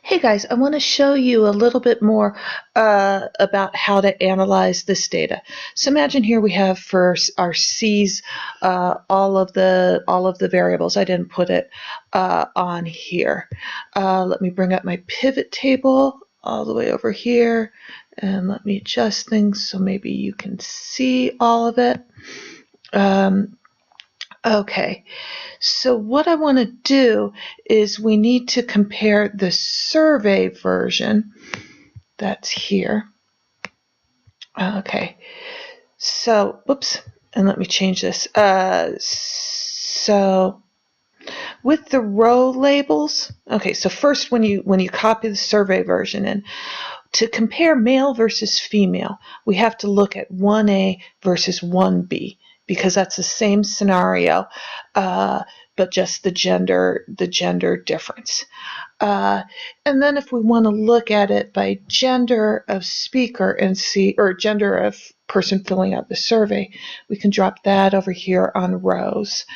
Hey guys, I want to show you a little bit more about how to analyze this data. So imagine here we have for our C's all of the variables. I didn't put it on here. Let me bring up my pivot table all the way over here, and let me adjust things so maybe you can see all of it. Okay, so what I want to do is we need to compare the survey version that's here. Okay, so whoops, and let me change this. So with the row labels, okay, so first when you copy the survey version in, to compare male versus female, we have to look at 1A versus 1B because that's the same scenario, but just the gender difference. And then if we want to look at it by gender of speaker and see, or gender of person filling out the survey, we can drop that over here on rows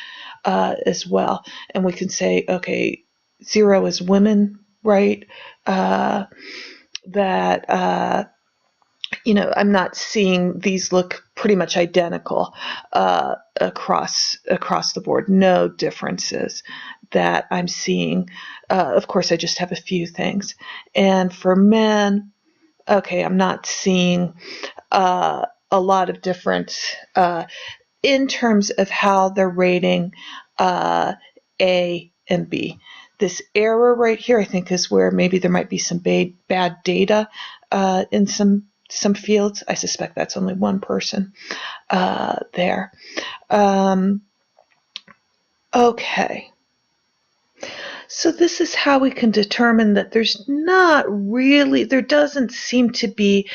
as well. And we can say, okay, 0 is women, right? I'm not seeing these look pretty much identical across the board. No differences that I'm seeing. Of course, I just have a few things. And for men, okay, I'm not seeing a lot of difference in terms of how they're rating A and B. This error right here, I think, is where maybe there might be some bad data in some fields. I suspect that's only one person there. Okay. So this is how we can determine that there doesn't seem to be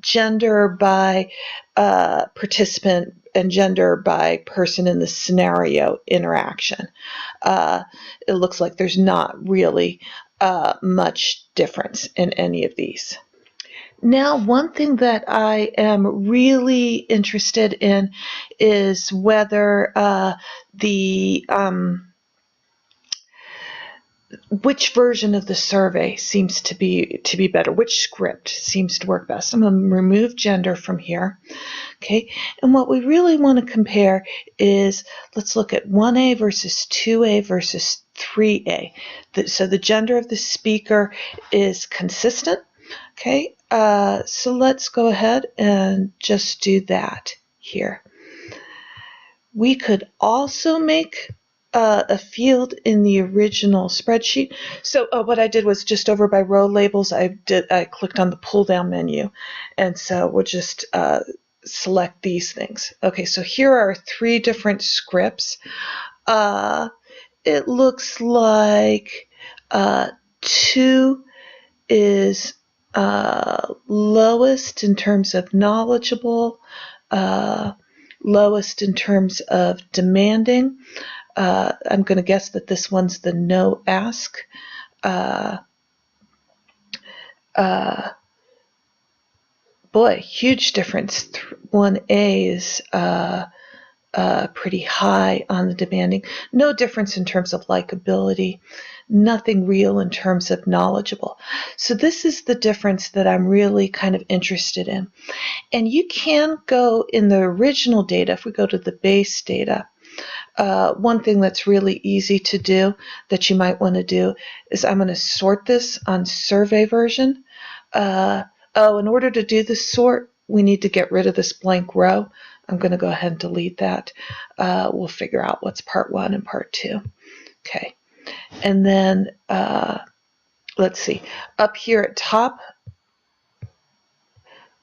gender by participant and gender by person in the scenario interaction. It looks like there's not really much difference in any of these. Now, one thing that I am really interested in is whether which version of the survey seems to be better, which script seems to work best. I'm going to remove gender from here. Okay, and what we really want to compare is, let's look at 1A versus 2A versus 3A. So the gender of the speaker is consistent. Okay, so let's go ahead and just do that here. We could also make a field in the original spreadsheet. So what I did was just over by row labels, I clicked on the pull down menu, and so we'll just select these things. Okay, so here are 3 different scripts. It looks like 2 is lowest in terms of knowledgeable, lowest in terms of demanding. I'm going to guess that this one's the no ask. Boy, huge difference. 1A is pretty high on the demanding. No difference in terms of likability. Nothing real in terms of knowledgeable. So this is the difference that I'm really kind of interested in. And you can go in the original data, if we go to the base data, one thing that's really easy to do that you might want to do is I'm going to sort this on survey version. In order to do the sort, we need to get rid of this blank row. I'm going to go ahead and delete that. We'll figure out what's part 1 and part 2. Okay. And then let's see. Up here at top,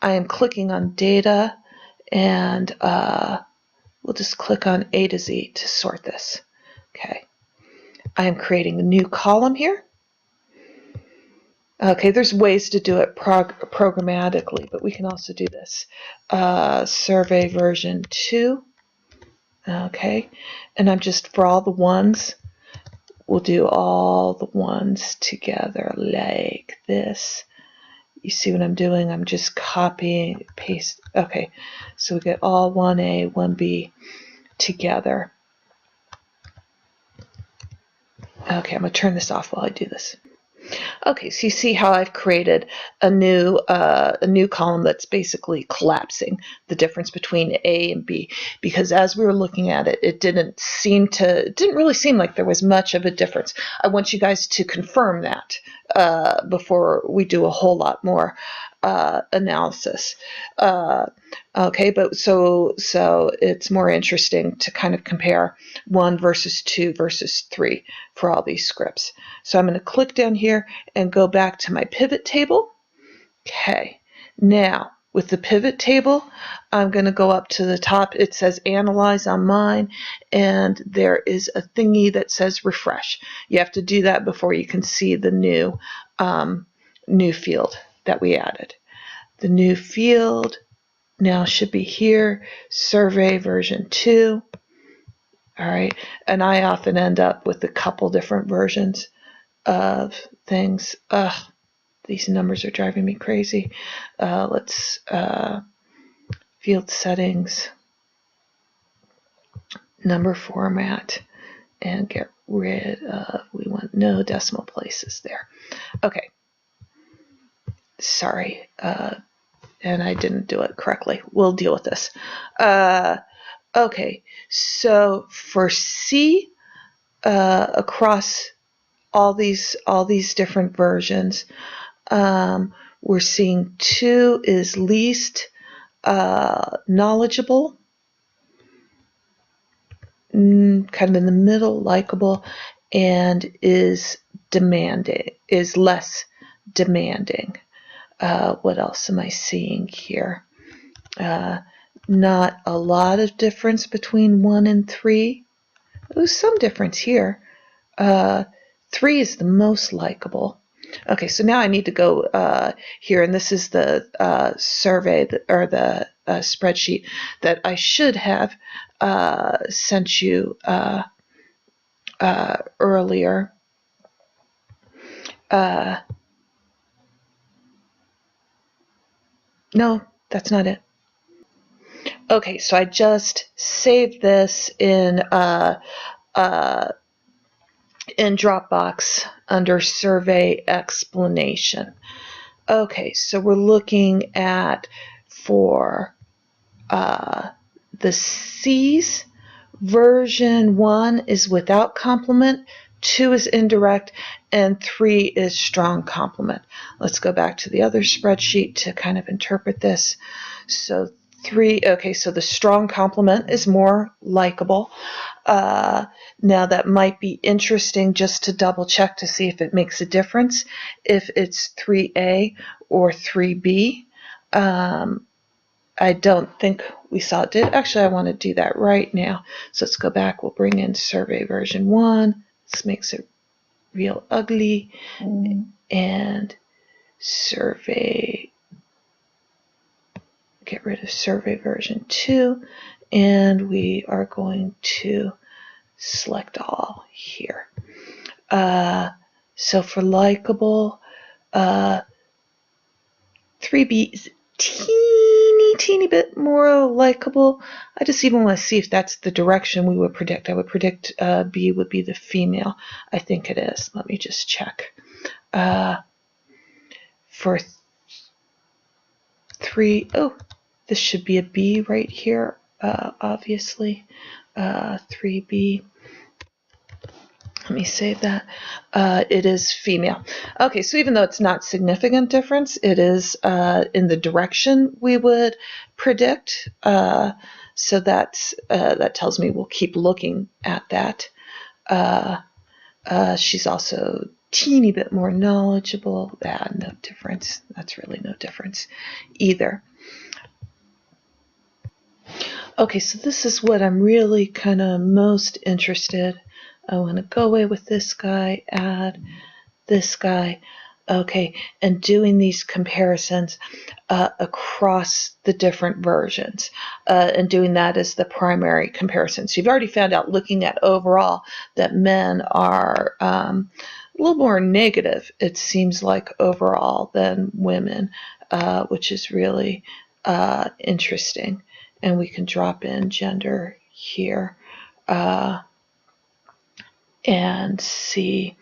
I am clicking on data, and we'll just click on A to Z to sort this. Okay. I am creating a new column here. Okay, there's ways to do it programmatically, but we can also do this. Survey version 2. Okay, and I'm just, for all the ones, we'll do all the ones together like this. You see what I'm doing? I'm just copying, paste. Okay, so we get all 1A, 1B together. Okay, I'm going to turn this off while I do this. Okay, so you see how I've created a new column that's basically collapsing the difference between A and B, because as we were looking at it, it didn't really seem like there was much of a difference. I want you guys to confirm that before we do a whole lot more analysis. Okay, but so it's more interesting to kind of compare 1 versus 2 versus 3 for all these scripts. So I'm going to click down here and go back to my pivot table. Okay, now with the pivot table, I'm going to go up to the top. It says Analyze on mine, and there is a thingy that says Refresh. You have to do that before you can see the new field that we added. The new field now should be here, Survey version 2. All right, and I often end up with a couple different versions of things. These numbers are driving me crazy. Let's field settings, number format, and get rid of, we want no decimal places there. Okay, sorry, and I didn't do it correctly. We'll deal with this. Okay, so for C, across all these different versions, we're seeing 2 is least knowledgeable, kind of in the middle, likable, and is less demanding. What else am I seeing here? Not a lot of difference between 1 and 3. There's some difference here. 3 is the most likable. Okay, so now I need to go here, and this is the survey or the spreadsheet that I should have sent you earlier. No, that's not it. Okay, so I just saved this in Dropbox under survey explanation. Okay, so we're looking at for the C's, version 1 is without complement, 2 is indirect, and 3 is strong complement. Let's go back to the other spreadsheet to kind of interpret this. So 3, okay, so the strong complement is more likable. Now that might be interesting just to double check to see if it makes a difference, if it's 3A or 3B. I don't think we saw it did. Actually, I want to do that right now. So let's go back. We'll bring in survey version 1. This makes it real ugly. And survey, get rid of survey version 2. And we are going to select all here. So for likable, 3B is teeny bit more likable. I just even want to see if that's the direction we would predict. I would predict B would be the female. I think it is. Let me just check. For 3, oh, this should be a B right here, obviously. 3B. Let me save that. It is female. Okay, so even though it's not significant difference, it is in the direction we would predict. So that tells me we'll keep looking at that. She's also teeny bit more knowledgeable. No difference. That's really no difference either. Okay, so this is what I'm really kind of most interested. I want to go away with this guy, add this guy. Okay, and doing these comparisons across the different versions and doing that as the primary comparison. So you've already found out, looking at overall, that men are a little more negative, it seems like, overall than women, which is really interesting. And we can drop in gender here and see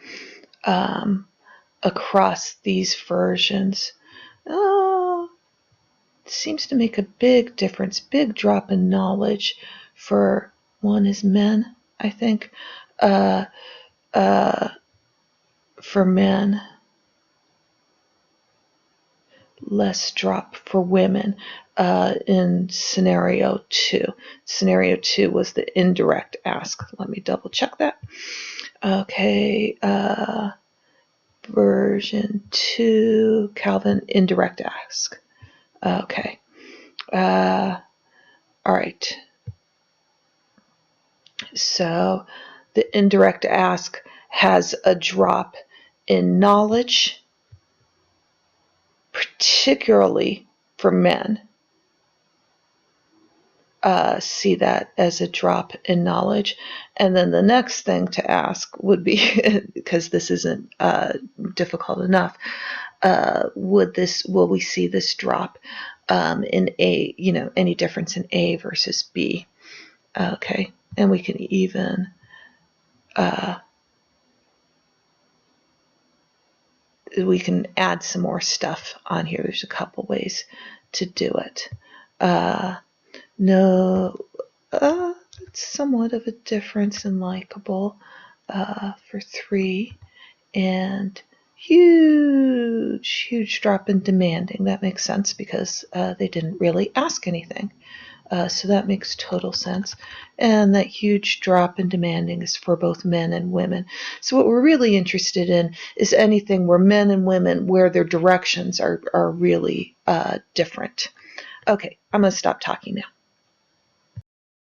across these versions. Oh, it seems to make a big difference, big drop in knowledge for one is men, I think. Uh, uh, for men, less drop for women in scenario 2. Scenario 2 was the indirect ask. Let me double check that. Okay, version 2, Calvin, indirect ask. Okay. All right. So the indirect ask has a drop in knowledge, particularly for men. See that as a drop in knowledge. And then the next thing to ask would be, because this isn't difficult enough, will we see this drop in A, any difference in A versus B? Okay, and we can even we can add some more stuff on here. There's a couple ways to do it. No, it's somewhat of a difference in likable for 3, and huge drop in demanding. That makes sense because they didn't really ask anything. So that makes total sense. And that huge drop in demanding is for both men and women. So what we're really interested in is anything where men and women, where their directions are really different. Okay, I'm going to stop talking now.